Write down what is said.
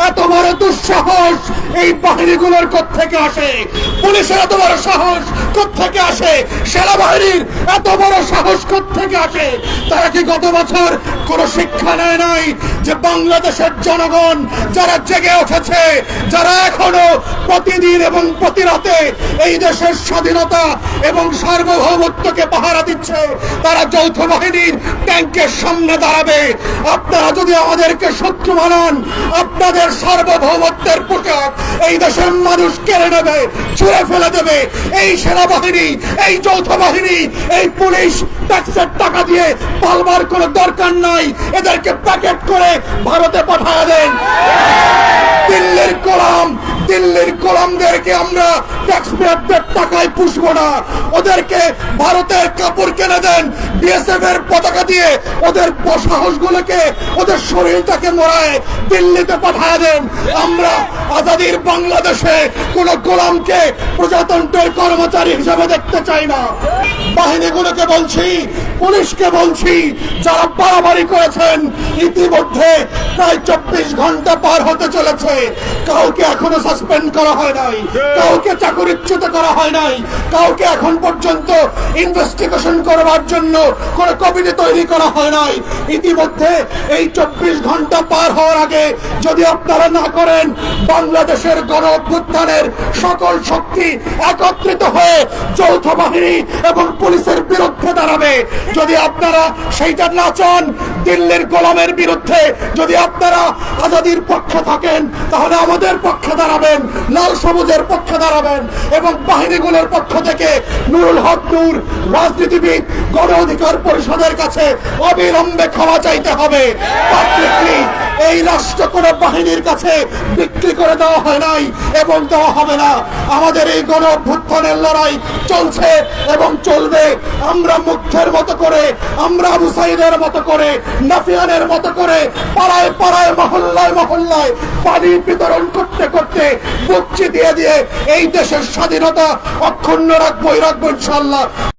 এত বড় দুঃসাহস এই বাহিনীগুলোর কোত্থেকে আসে? পুলিশের এত বড় সাহস কোত্থেকে আসে? সেনাবাহিনীর এত বড় সাহস কোত্থেকে আসে? তারা কি গত বছর কোনো শিক্ষা নেয় নাই যে বাংলাদেশের জনগণ যারা জেগে উঠেছে, যারা এখনো প্রতিদিন এবং প্রতি রাতে এই দেশের স্বাধীনতা এবং সার্বভৌমত্বকে পাহারা দিচ্ছে, তারা যৌথ বাহিনীর ট্যাঙ্কের সামনে দাঁড়াবে? আপনারা যদি আমাদেরকে শত্রু মানান, আপনাদের সার্বভৌমত্বের পোশাক এই দেশের মানুষ কেড়ে নেবে, ছুঁড়ে ফেলে দেবে। এই সেনাবাহিনী, এই যৌথ বাহিনী, এই পুলিশ ট্যাক্সের টাকা দিয়ে পালবার কোনো দরকার নাই। এদেরকে প্যাকেট করে ভারতে পাঠায় দেন। দিল্লির গোলামদেরকে আমরা ট্যাক্সপেয়ারদের টাকায় পুষবো না। ওদেরকে ভারতের কাপড় কিনে দেন, বিএসএফ এর পতাকা দিয়ে ওদের সাহসগুলোকে, ওদের শরীরটাকে মোড়ায় দিল্লিতে পাঠায় দেন। আমরা আজাদির বাংলাদেশে কোন গোলামকে প্রজাতন্ত্রের কর্মচারী হিসেবে দেখতে চাই না। বাহিনীগুলোকে বলছি, পুলিশকে বলছি, যারা বাড়াবাড়ি করেছেন, ইতিমধ্যে প্রায় 24 ঘন্টা পার হতে চলেছে, কাউকে এখনো সাসপেন্ড করা হয় নাই, কাউকে চাকরিচ্যুত করা হয় নাই, কাউকে এখন পর্যন্ত ইনভেস্টিগেশন করবার জন্য কোন কমিটি তৈরি করা হয় নাই। ইতিমধ্যে এই 24 ঘন্টা পার হওয়ার আগে যদি আপনারা না করেন, বাংলাদেশের গণ অভ্যুত্থানের সকল শক্তি একত্রিত হয়ে যৌথ বাহিনী এবং পুলিশের বিরুদ্ধে দাঁড়াবে। যদি আপনারা সেইটা না চান, দিল্লির গোলামের বিরুদ্ধে যদি আপনারা আজাদির পক্ষে থাকেন, তাহলে আমাদের পক্ষে দাঁড়াবেন, লাল সবুজের পক্ষে দাঁড়াবেন এবং বাহিনীগুলোর পক্ষ থেকে নুরুল হক নূর, রাজনীতিবিদ, গণ অধিকার পরিষদের কাছে অবিলম্বে ক্ষমা চাইতে হবে। পাবলিকলি এই রাষ্ট্র কোন বাহিনীর কাছে বিক্রি করে দেওয়া হয় নাই এবং দেওয়া হবে না। আমাদের এই গণ অভ্যুত্থানের লড়াই চলছে এবং চলবে। আমরা মুগ্ধের মতো করে, আমরা আবু সাইদের মতো করে, নাফিয়ানের মতো করে পাড়ায় পাড়ায়, মহল্লায় মহল্লায় পানি বিতরণ করতে করতে, বুকচি দিয়ে দিয়ে এই দেশের স্বাধীনতা অক্ষুণ্ণ রাখবো ইনশাআল্লাহ।